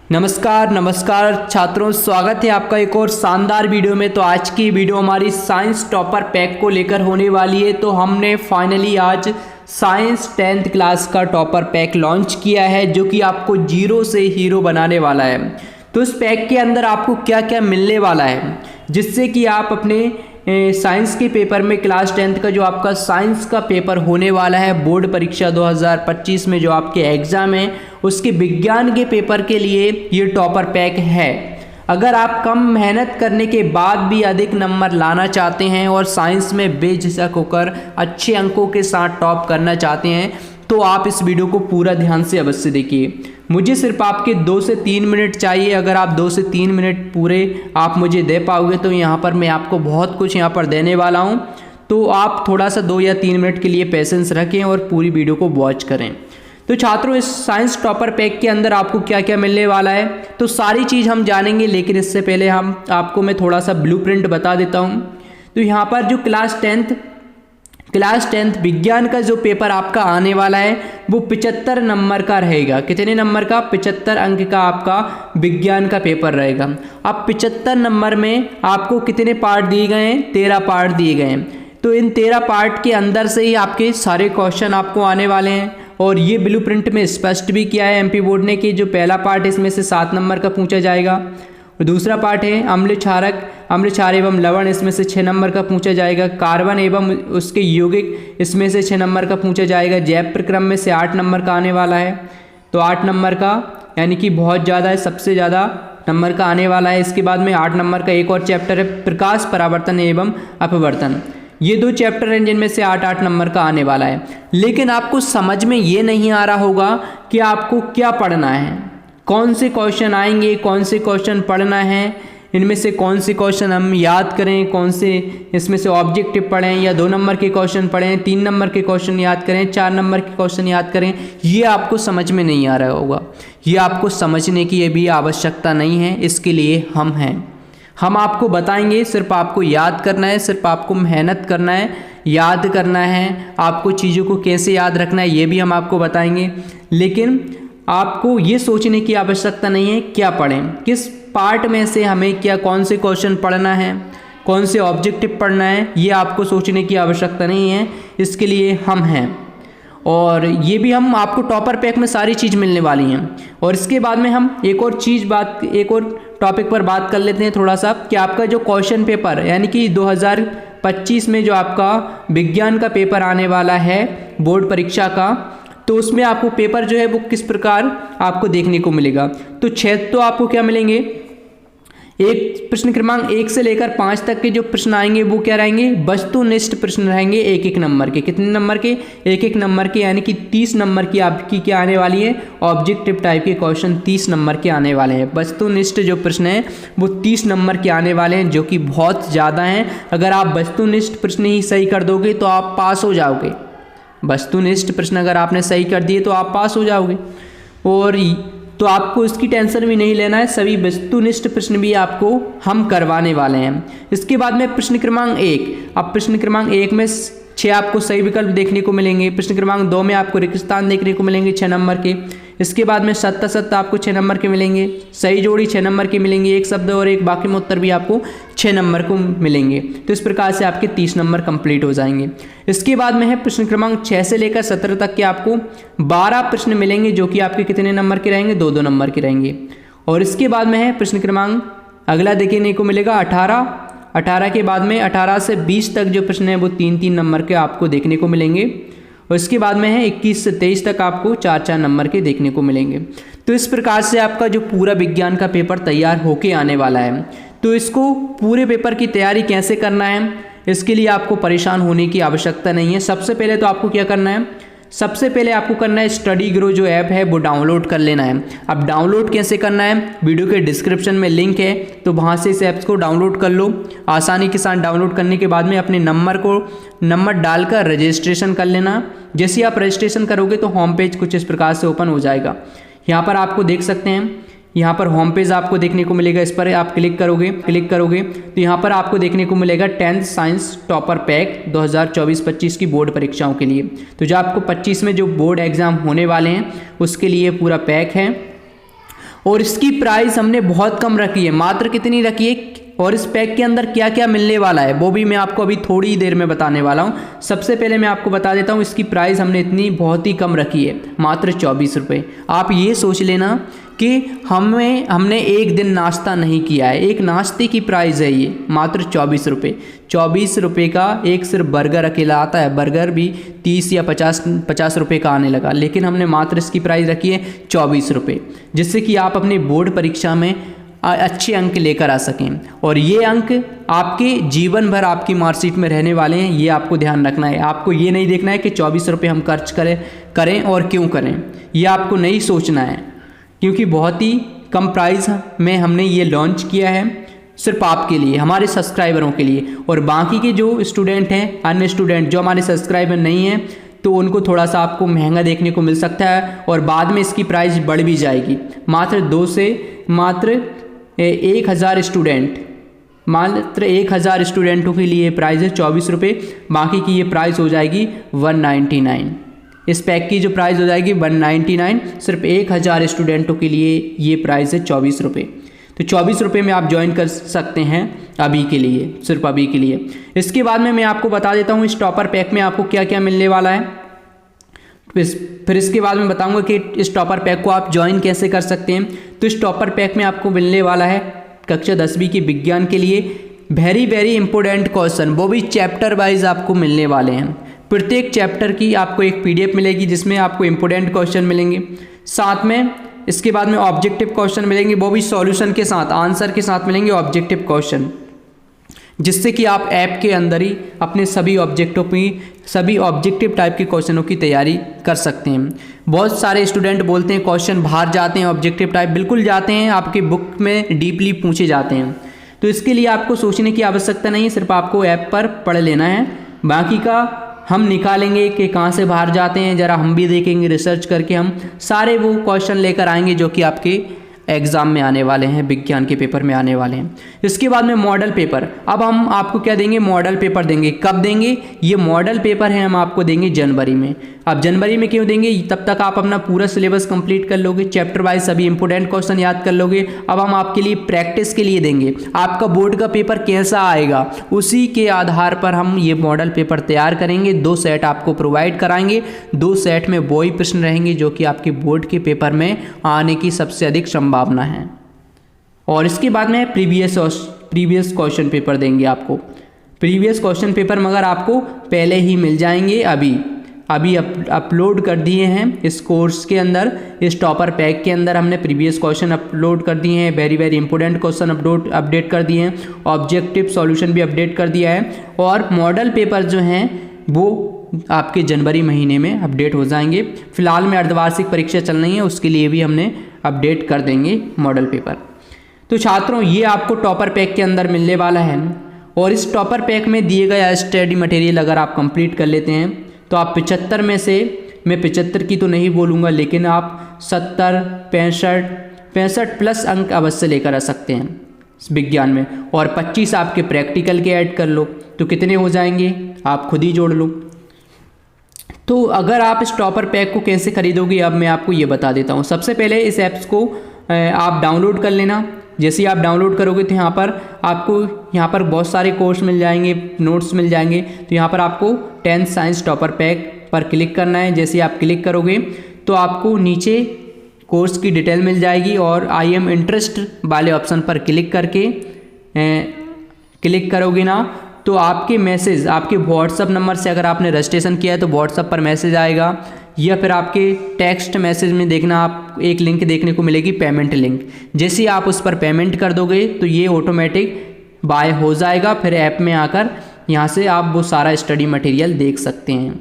नमस्कार छात्रों, स्वागत है आपका एक और शानदार वीडियो में। तो आज की वीडियो हमारी साइंस टॉपर पैक को लेकर होने वाली है। तो हमने फाइनली आज साइंस 10th क्लास का टॉपर पैक लॉन्च किया है, जो कि आपको जीरो से हीरो बनाने वाला है। तो इस पैक के अंदर आपको क्या क्या मिलने वाला है, जिससे कि आप अपने साइंस के पेपर में क्लास 10th का जो आपका साइंस का पेपर होने वाला है, बोर्ड परीक्षा 2025 में जो आपके एग्ज़ाम है, उसके विज्ञान के पेपर के लिए ये टॉपर पैक है। अगर आप कम मेहनत करने के बाद भी अधिक नंबर लाना चाहते हैं और साइंस में बेझिझक होकर अच्छे अंकों के साथ टॉप करना चाहते हैं, तो आप इस वीडियो को पूरा ध्यान से अवश्य देखिए। मुझे सिर्फ आपके 2 से 3 मिनट चाहिए। अगर आप 2 से 3 मिनट पूरे आप मुझे दे पाओगे तो यहाँ पर मैं आपको बहुत कुछ यहाँ पर देने वाला हूँ। तो आप थोड़ा सा 2 या 3 मिनट के लिए पेशेंस रखें और पूरी वीडियो को वॉच करें। तो छात्रों, इस साइंस टॉपर पैक के अंदर आपको क्या क्या मिलने वाला है, तो सारी चीज़ हम जानेंगे। लेकिन इससे पहले मैं थोड़ा सा ब्लूप्रिंट बता देता हूँ। तो यहाँ पर जो क्लास 10th विज्ञान का जो पेपर आपका आने वाला है, वो 75 नंबर का रहेगा। कितने नंबर का? 75 अंक का आपका विज्ञान का पेपर रहेगा। अब 75 नंबर में आपको कितने पार्ट दिए गए हैं? 13 पार्ट दिए गए हैं। तो इन 13 पार्ट के अंदर से ही आपके सारे क्वेश्चन आपको आने वाले हैं। और ये ब्लूप्रिंट में स्पष्ट भी किया है एमपी बोर्ड ने कि जो पहला पार्ट इसमें से 7 नंबर का पूछा जाएगा। और दूसरा पार्ट है अम्ल क्षार एवं लवण, इसमें से 6 नंबर का पूछा जाएगा। कार्बन एवं उसके यौगिक, इसमें से 6 नंबर का पूछा जाएगा। जैव प्रक्रम में से 8 नंबर का आने वाला है। तो 8 नंबर का यानी कि बहुत ज़्यादा है, सबसे ज़्यादा नंबर का आने वाला है। इसके बाद में 8 नंबर का एक और चैप्टर है प्रकाश परावर्तन एवं अपवर्तन। ये 2 चैप्टर हैं जिनमें से 8-8 नंबर का आने वाला है। लेकिन आपको समझ में ये नहीं आ रहा होगा कि आपको क्या पढ़ना है, कौन से क्वेश्चन आएंगे, कौन से क्वेश्चन पढ़ना है, इनमें से कौन से क्वेश्चन हम याद करें, कौन से इसमें से ऑब्जेक्टिव पढ़ें, या 2 नंबर के क्वेश्चन पढ़ें, 3 नंबर के क्वेश्चन याद करें, 4 नंबर के क्वेश्चन याद करें। ये आपको समझ में नहीं आ रहा होगा। ये आपको समझने की भी आवश्यकता नहीं है, इसके लिए हम हैं। हम आपको बताएंगे, सिर्फ आपको याद करना है, सिर्फ आपको मेहनत करना है, याद करना है, आपको चीज़ों को कैसे याद रखना है ये भी हम आपको बताएंगे। लेकिन आपको ये सोचने की आवश्यकता नहीं है क्या पढ़ें, किस पार्ट में से हमें क्या कौन से क्वेश्चन पढ़ना है, कौन से ऑब्जेक्टिव पढ़ना है, ये आपको सोचने की आवश्यकता नहीं है। इसके लिए हम हैं। और ये भी हम आपको टॉपर पैक में सारी चीज़ मिलने वाली हैं। और इसके बाद में हम एक और टॉपिक पर बात कर लेते हैं थोड़ा सा, कि आपका जो क्वेश्चन पेपर यानी कि 2025 में जो आपका विज्ञान का पेपर आने वाला है बोर्ड परीक्षा का, तो उसमें आपको पेपर जो है वो किस प्रकार आपको देखने को मिलेगा। तो 6 तो आपको क्या मिलेंगे, एक प्रश्न क्रमांक 1 से लेकर 5 तक के जो प्रश्न आएंगे वो क्या रहेंगे, वस्तुनिष्ठ प्रश्न रहेंगे 1-1 नंबर के। कितने नंबर के? 1-1 नंबर के, यानी कि 30 नंबर की आपकी क्या आने वाली है, ऑब्जेक्टिव टाइप के क्वेश्चन 30 नंबर के आने वाले हैं। वस्तुनिष्ठ जो प्रश्न है वो 30 नंबर के आने वाले हैं, जो कि बहुत ज़्यादा हैं। अगर आप वस्तुनिष्ठ प्रश्न ही सही कर दोगे तो आप पास हो जाओगे। वस्तुनिष्ठ प्रश्न अगर आपने सही कर दिए तो आप पास हो जाओगे। और तो आपको इसकी टेंशन भी नहीं लेना है, सभी वस्तुनिष्ठ प्रश्न भी आपको हम करवाने वाले हैं। इसके बाद में प्रश्न क्रमांक 1, अब प्रश्न क्रमांक 1 में 6 आपको सही विकल्प देखने को मिलेंगे। प्रश्न क्रमांक 2 में आपको रिक्त स्थान देखने को मिलेंगे 6 नंबर के। इसके बाद में 7 आपको 6 नंबर के मिलेंगे। सही जोड़ी 6 नंबर के मिलेंगे, एक शब्द और एक वाक्य में उत्तर भी आपको 6 नंबर को मिलेंगे। तो इस प्रकार से आपके 30 नंबर कंप्लीट हो जाएंगे। इसके बाद में है प्रश्न क्रमांक 6 से लेकर 17 तक के आपको 12 प्रश्न मिलेंगे, जो कि आपके कितने नंबर के रहेंगे, 2-2 नंबर के रहेंगे। और इसके बाद में है प्रश्न क्रमांक अगला देखने को मिलेगा 18 के बाद में 18 से 20 तक जो प्रश्न है वो 3-3 नंबर के आपको देखने को मिलेंगे। और इसके बाद में है 21 से 23 तक आपको 4-4 नंबर के देखने को मिलेंगे। तो इस प्रकार से आपका जो पूरा विज्ञान का पेपर तैयार होके आने वाला है। तो इसको पूरे पेपर की तैयारी कैसे करना है, इसके लिए आपको परेशान होने की आवश्यकता नहीं है। सबसे पहले तो आपको क्या करना है, सबसे पहले आपको करना है स्टडी ग्रो जो ऐप है वो डाउनलोड कर लेना है। अब डाउनलोड कैसे करना है, वीडियो के डिस्क्रिप्शन में लिंक है, तो वहाँ से इस ऐप्स को डाउनलोड कर लो। आसानी के साथ डाउनलोड करने के बाद में अपने नंबर डालकर रजिस्ट्रेशन कर लेना। जैसे आप रजिस्ट्रेशन करोगे तो होम पेज कुछ इस प्रकार से ओपन हो जाएगा। यहाँ पर आपको देख सकते हैं, यहाँ पर होम पेज आपको देखने को मिलेगा। इस पर आप क्लिक करोगे तो यहाँ पर आपको देखने को मिलेगा 10th साइंस टॉपर पैक 2024-25 की बोर्ड परीक्षाओं के लिए। तो जो आपको 25 में जो बोर्ड एग्जाम होने वाले हैं उसके लिए पूरा पैक है। और इसकी प्राइस हमने बहुत कम रखी है, मात्र कितनी रखी है, और इस पैक के अंदर क्या क्या मिलने वाला है वो भी मैं आपको अभी थोड़ी देर में बताने वाला हूँ। सबसे पहले मैं आपको बता देता हूँ इसकी प्राइस हमने इतनी बहुत ही कम रखी है, मात्र 24 रुपये। आप ये सोच लेना कि हमने एक दिन नाश्ता नहीं किया है, एक नाश्ते की प्राइस है ये, मात्र 24 रुपये। 24 रुपये का एक सिर्फ बर्गर अकेला आता है, बर्गर भी 30 या 50 रुपये का आने लगा, लेकिन हमने मात्र इसकी प्राइस रखी है 24 रुपये, जिससे कि आप अपनी बोर्ड परीक्षा में अच्छे अंक लेकर आ सकें। और ये अंक आपके जीवन भर आपकी मार्कशीट में रहने वाले हैं, ये आपको ध्यान रखना है। आपको ये नहीं देखना है कि 24 रुपये हम खर्च करें और क्यों करें, ये आपको नहीं सोचना है, क्योंकि बहुत ही कम प्राइस में हमने ये लॉन्च किया है सिर्फ आपके लिए, हमारे सब्सक्राइबरों के लिए। और बाकी के जो स्टूडेंट हैं, अन्य स्टूडेंट जो हमारे सब्सक्राइबर नहीं हैं, तो उनको थोड़ा सा आपको महंगा देखने को मिल सकता है और बाद में इसकी प्राइस बढ़ भी जाएगी। मात्र 1000 स्टूडेंटों के लिए प्राइस है 24 रुपये, बाकी की ये प्राइस हो जाएगी 199। इस पैक की जो प्राइस हो जाएगी 199, सिर्फ 1000 स्टूडेंटों के लिए ये प्राइस है 24 रुपये। तो 24 रुपये में आप ज्वाइन कर सकते हैं अभी के लिए, सिर्फ अभी के लिए। इसके बाद में मैं आपको बता देता हूँ इस टॉपर पैक में आपको क्या क्या मिलने वाला है। फिर इसके बाद में बताऊंगा कि इस टॉपर पैक को आप ज्वाइन कैसे कर सकते हैं। तो इस टॉपर पैक में आपको मिलने वाला है कक्षा 10वीं के विज्ञान के लिए वेरी इंपॉर्टेंट क्वेश्चन, वो भी चैप्टर वाइज आपको मिलने वाले हैं। प्रत्येक चैप्टर की आपको एक PDF मिलेगी जिसमें आपको इंपॉर्टेंट क्वेश्चन मिलेंगे, साथ में इसके बाद में ऑब्जेक्टिव क्वेश्चन मिलेंगे, वो भी सॉल्यूशन के साथ, आंसर के साथ मिलेंगे ऑब्जेक्टिव क्वेश्चन, जिससे कि आप ऐप के अंदर ही अपने सभी ऑब्जेक्टिव टाइप के क्वेश्चनों की तैयारी कर सकते हैं। बहुत सारे स्टूडेंट बोलते हैं क्वेश्चन बाहर जाते हैं ऑब्जेक्टिव टाइप, बिल्कुल जाते हैं, आपकी बुक में डीपली पूछे जाते हैं। तो इसके लिए आपको सोचने की आवश्यकता नहीं है, सिर्फ आपको ऐप पर पढ़ लेना है, बाकी का हम निकालेंगे कि कहाँ से बाहर जाते हैं, ज़रा हम भी देखेंगे, रिसर्च करके हम सारे वो क्वेश्चन लेकर आएंगे जो कि आपके एग्ज़ाम में आने वाले हैं, विज्ञान के पेपर में आने वाले हैं। इसके बाद में मॉडल पेपर, अब हम आपको क्या देंगे, मॉडल पेपर देंगे। कब देंगे, ये मॉडल पेपर है हम आपको देंगे जनवरी में। अब जनवरी में क्यों देंगे, तब तक आप अपना पूरा सिलेबस कंप्लीट कर लोगे, चैप्टर वाइज सभी इंपॉर्टेंट क्वेश्चन याद कर लोगे। अब हम आपके लिए प्रैक्टिस के लिए देंगे, आपका बोर्ड का पेपर कैसा आएगा उसी के आधार पर हम ये मॉडल पेपर तैयार करेंगे। 2 सेट आपको प्रोवाइड कराएंगे, 2 सेट में वही प्रश्न रहेंगे जो कि आपके बोर्ड के पेपर में आने की सबसे अधिक संभावना है। और इसके बाद में प्रीवियस क्वेश्चन पेपर देंगे आपको। प्रीवियस क्वेश्चन पेपर मगर आपको पहले ही मिल जाएंगे, अभी अपलोड कर दिए हैं इस कोर्स के अंदर, इस टॉपर पैक के अंदर हमने प्रीवियस क्वेश्चन अपलोड कर दिए हैं, वेरी इंपॉर्टेंट क्वेश्चन अपडेट कर दिए हैं, ऑब्जेक्टिव सॉल्यूशन भी अपडेट कर दिया है, और मॉडल पेपर जो हैं वो आपके जनवरी महीने में अपडेट हो जाएंगे। फिलहाल में अर्धवार्षिक परीक्षा चल रही है, उसके लिए भी हमने अपडेट कर देंगे मॉडल पेपर। तो छात्रों, ये आपको टॉपर पैक के अंदर मिलने वाला है, और इस टॉपर पैक में दिए गए स्टडी मटेरियल अगर आप कंप्लीट कर लेते हैं तो आप 75 में से, मैं 75 की तो नहीं बोलूँगा, लेकिन आप 70, 65 प्लस अंक अवश्य लेकर आ सकते हैं विज्ञान में, और 25 आपके प्रैक्टिकल के ऐड कर लो तो कितने हो जाएंगे आप खुद ही जोड़ लो। तो अगर आप इस टॉपर पैक को कैसे खरीदोगे, अब मैं आपको ये बता देता हूँ। सबसे पहले इस ऐप्स को आप डाउनलोड कर लेना। जैसे ही आप डाउनलोड करोगे तो यहाँ पर आपको बहुत सारे कोर्स मिल जाएंगे, नोट्स मिल जाएंगे। तो यहाँ पर आपको 10th साइंस टॉपर पैक पर क्लिक करना है। जैसे आप क्लिक करोगे तो आपको नीचे कोर्स की डिटेल मिल जाएगी, और आई एम इंटरेस्ट वाले ऑप्शन पर क्लिक करोगे ना तो आपके मैसेज, आपके व्हाट्सअप नंबर से अगर आपने रजिस्ट्रेशन किया है तो व्हाट्सअप पर मैसेज आएगा, या फिर आपके टेक्स्ट मैसेज में देखना आप एक लिंक देखने को मिलेगी, पेमेंट लिंक। जैसे आप उस पर पेमेंट कर दोगे तो ये ऑटोमेटिक बाय हो जाएगा। फिर ऐप में आकर यहाँ से आप वो सारा स्टडी मटेरियल देख सकते हैं।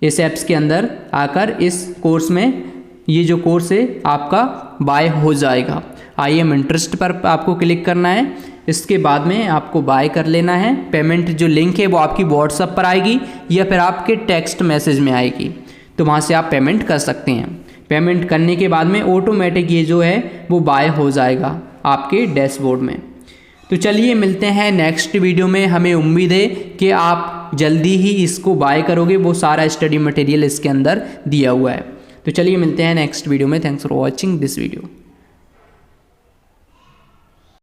इस ऐप्स के अंदर आकर इस कोर्स में ये जो कोर्स है आपका बाय हो जाएगा। आई एम इंटरेस्ट पर आपको क्लिक करना है, इसके बाद में आपको बाय कर लेना है। पेमेंट जो लिंक है वो आपकी व्हाट्सएप पर आएगी या फिर आपके टेक्स्ट मैसेज में आएगी, तो वहाँ से आप पेमेंट कर सकते हैं। पेमेंट करने के बाद में ऑटोमेटिक ये जो है वो बाय हो जाएगा आपके डैशबोर्ड में। तो चलिए मिलते हैं नेक्स्ट वीडियो में। हमें उम्मीद है कि आप जल्दी ही इसको बाय करोगे, वो सारा स्टडी मटेरियल इसके अंदर दिया हुआ है। तो चलिए मिलते हैं नेक्स्ट वीडियो में। Thanks for watching this video.